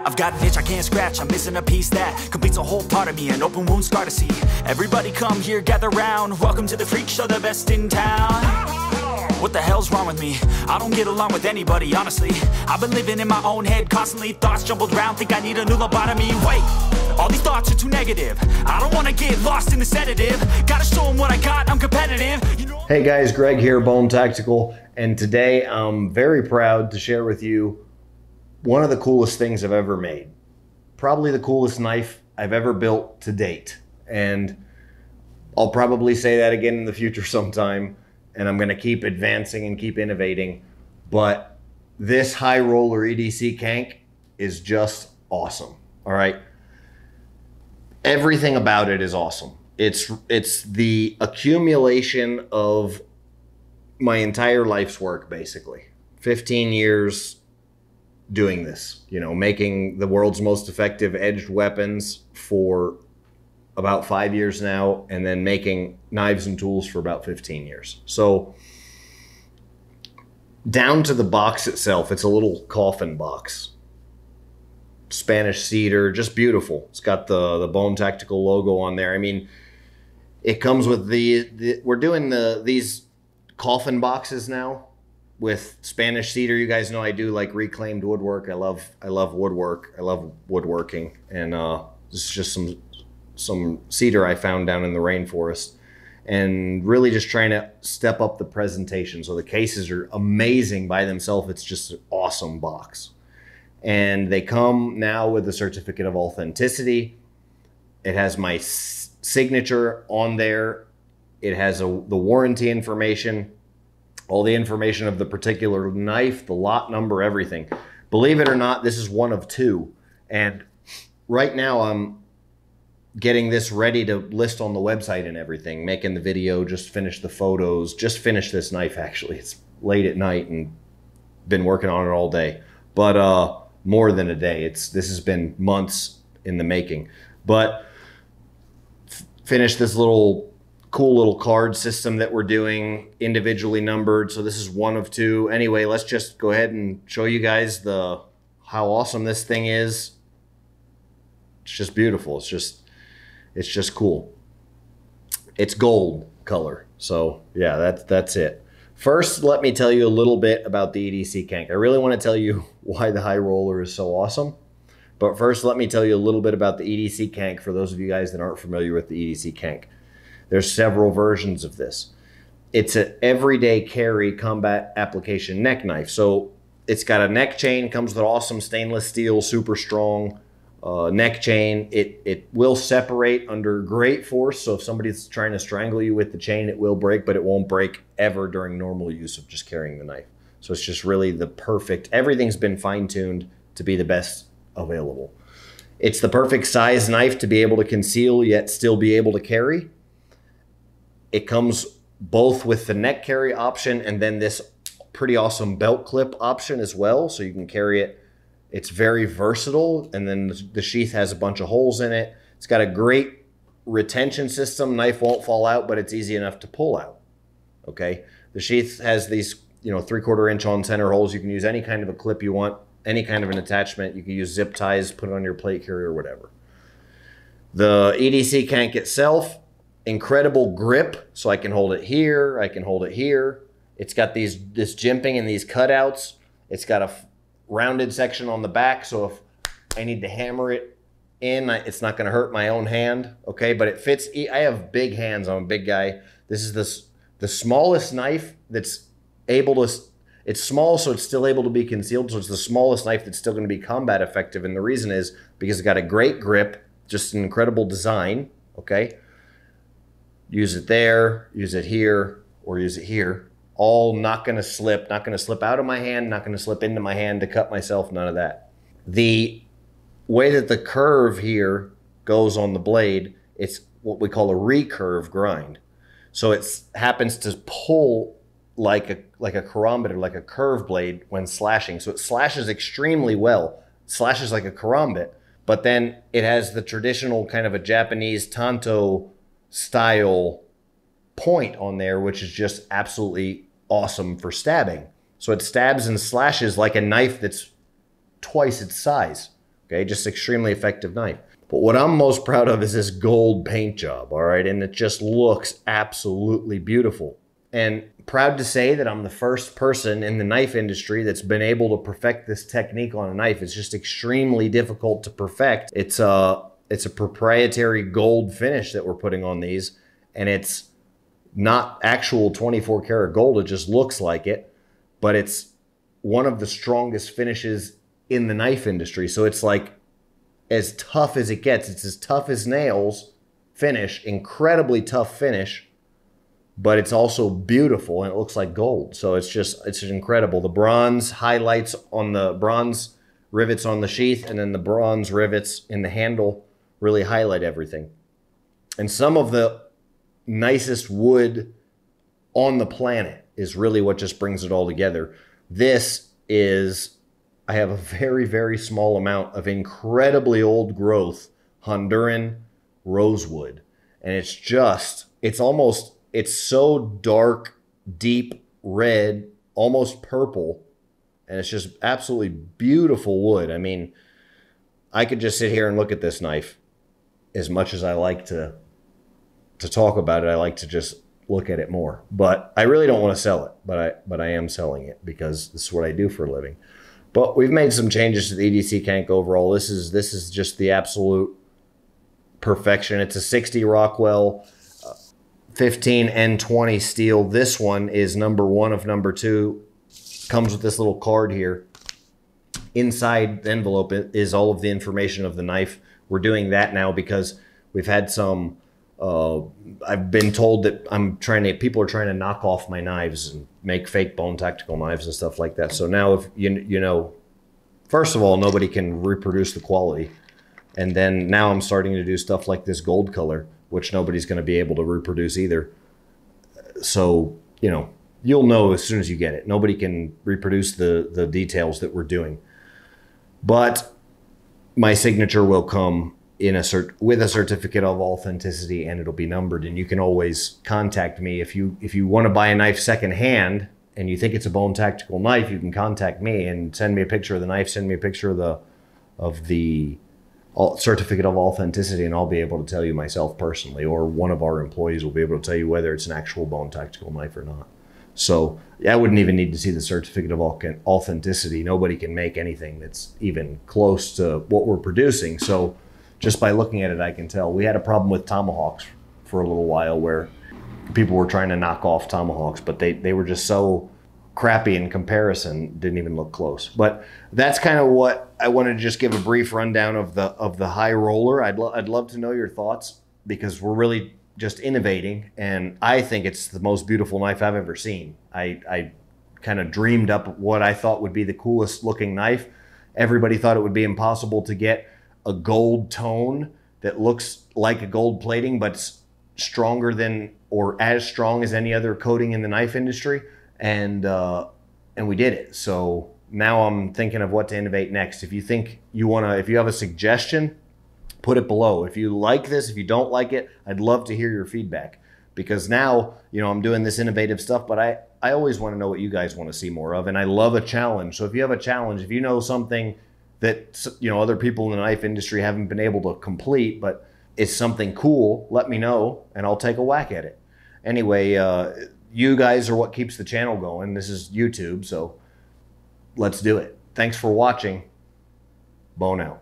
I've got an itch I can't scratch, I'm missing a piece that completes a whole part of me, an open wound scar to see. Everybody come here, gather round, welcome to the freak show, the best in town. What the hell's wrong with me? I don't get along with anybody, honestly. I've been living in my own head constantly, thoughts jumbled around, think I need a new lobotomy. Wait, all these thoughts are too negative. I don't wanna get lost in the sedative. Gotta show them what I got, I'm competitive, you know. Hey guys, Greg here, Bone Tactical, and today I'm very proud to share with you one of the coolest things I've ever made. Probably the coolest knife I've ever built to date. And I'll probably say that again in the future sometime, and I'm gonna keep advancing and keep innovating. But this high roller EDC C.A.N.K is just awesome, all right? Everything about it is awesome. It's the accumulation of my entire life's work, basically. 15 years doing this, you know, making the world's most effective edged weapons for about 5 years now, and then making knives and tools for about 15 years. So down to the box itself, it's a little coffin box. Spanish Cedar, just beautiful. It's got the Bone Tactical logo on there. I mean, it comes with we're doing these coffin boxes now with Spanish Cedar. You guys know I do like reclaimed woodwork. I love woodwork. I love woodworking, and this is just some cedar I found down in the rainforest, and really just trying to step up the presentation. So the cases are amazing by themselves. It's just an awesome box. And they come now with a certificate of authenticity. It has my signature on there. It has the warranty information, all the information of the particular knife, the lot number, everything. Believe it or not, this is one of two. And right now I'm getting this ready to list on the website and everything, making the video, just finished the photos, just finished this knife actually. It's late at night and been working on it all day. But more than a day. This has been months in the making. But finished this cool little card system that we're doing, individually numbered. So this is one of two. Anyway, let's just go ahead and show you guys how awesome this thing is. It's just beautiful. It's just cool. It's gold color. So yeah, that's it. First, let me tell you a little bit about the EDC C.A.N.K. I really want to tell you why the high roller is so awesome. But first, let me tell you a little bit about the EDC C.A.N.K. for those of you guys that aren't familiar with the EDC C.A.N.K. There's several versions of this. It's an everyday carry combat application neck knife. So it's got a neck chain, comes with awesome stainless steel, super strong neck chain. It will separate under great force. So if somebody's trying to strangle you with the chain, it will break, but it won't break ever during normal use of just carrying the knife. So it's just really the perfect, everything's been fine-tuned to be the best available. It's the perfect size knife to be able to conceal yet still be able to carry. It comes both with the neck carry option and then this pretty awesome belt clip option as well. So you can carry it. It's very versatile. And then the sheath has a bunch of holes in it. It's got a great retention system. Knife won't fall out, but it's easy enough to pull out. Okay. The sheath has these, 3/4 inch on center holes. You can use any kind of a clip you want, any kind of an attachment. You can use zip ties, put it on your plate carrier or whatever. The EDC C.A.N.K itself, incredible grip. So I can hold it here. I can hold it here. It's got this jimping and these cutouts. It's got a rounded section on the back. So if I need to hammer it in, it's not going to hurt my own hand. Okay. But it fits. I have big hands. I'm a big guy. This is the smallest knife that's able to, it's small, so it's still able to be concealed. So it's the smallest knife that's still going to be combat effective. And the reason is because it's got a great grip, just an incredible design. Okay. Use it there, use it here, or use it here. All not going to slip out of my hand, not going to slip into my hand to cut myself, none of that. The way that the curve here goes on the blade, it's what we call a recurve grind. So it happens to pull like a karambit or like a curve blade when slashing. So it slashes extremely well, slashes like a karambit, but then it has the traditional kind of a Japanese tanto style point on there, which is just absolutely awesome for stabbing. So it stabs and slashes like a knife that's twice its size. Okay, just extremely effective knife. But what I'm most proud of is this gold paint job, all right? And it just looks absolutely beautiful. And proud to say that I'm the first person in the knife industry that's been able to perfect this technique on a knife. It's just extremely difficult to perfect. It's a proprietary gold finish that we're putting on these, and it's not actual 24 karat gold. It just looks like it, but it's one of the strongest finishes in the knife industry. So it's like as tough as it gets. It's as tough as nails finish, incredibly tough finish, but it's also beautiful and it looks like gold. So it's incredible. The bronze highlights on the bronze rivets on the sheath, and then the bronze rivets in the handle really highlight everything. And some of the nicest wood on the planet is really what just brings it all together. This is, I have a very, very small amount of incredibly old growth Honduran Rosewood. And it's just, it's so dark, deep red, almost purple. And it's just absolutely beautiful wood. I mean, I could just sit here and look at this knife as much as I like to talk about it. I like to just look at it more. But I really don't want to sell it. But I am selling it because this is what I do for a living. But we've made some changes to the EDC C.A.N.K overall. This is just the absolute perfection. It's a 60 Rockwell 15 N20 steel. This one is number 1 of number 2. Comes with this little card here. Inside the envelope is all of the information of the knife. We're doing that now because we've had some, I've been told that people are trying to knock off my knives and make fake bone tactical knives and stuff like that. So now, if you know, first of all, nobody can reproduce the quality. And then now I'm starting to do stuff like this gold color, which nobody's going to be able to reproduce either. So, you know, you'll know as soon as you get it. Nobody can reproduce the details that we're doing. But my signature will come in with a certificate of authenticity, and it'll be numbered. And you can always contact me if you want to buy a knife secondhand and you think it's a bone tactical knife. You can contact me and send me a picture of the knife, send me a picture of the certificate of authenticity, and I'll be able to tell you myself personally, or one of our employees will be able to tell you whether it's an actual bone tactical knife or not. So I wouldn't even need to see the certificate of authenticity. Nobody can make anything that's even close to what we're producing. So just by looking at it, I can tell. We had a problem with tomahawks for a little while where people were trying to knock off tomahawks, but they were just so crappy in comparison, didn't even look close. But that's kind of what I wanted to just give a brief rundown of the high roller. I'd love to know your thoughts, because we're really just innovating, and I think it's the most beautiful knife I've ever seen. I kind of dreamed up what I thought would be the coolest looking knife. Everybody thought it would be impossible to get a gold tone that looks like a gold plating, but stronger than or as strong as any other coating in the knife industry. And we did it. So now I'm thinking of what to innovate next. If you think if you have a suggestion, put it below. If you like this, if you don't like it, I'd love to hear your feedback, because now, you know, I'm doing this innovative stuff, but I always want to know what you guys want to see more of. And I love a challenge. So if you have a challenge, if you know something that, you know, other people in the knife industry haven't been able to complete, but it's something cool, let me know and I'll take a whack at it. Anyway, you guys are what keeps the channel going. This is YouTube, so let's do it. Thanks for watching. Bone out.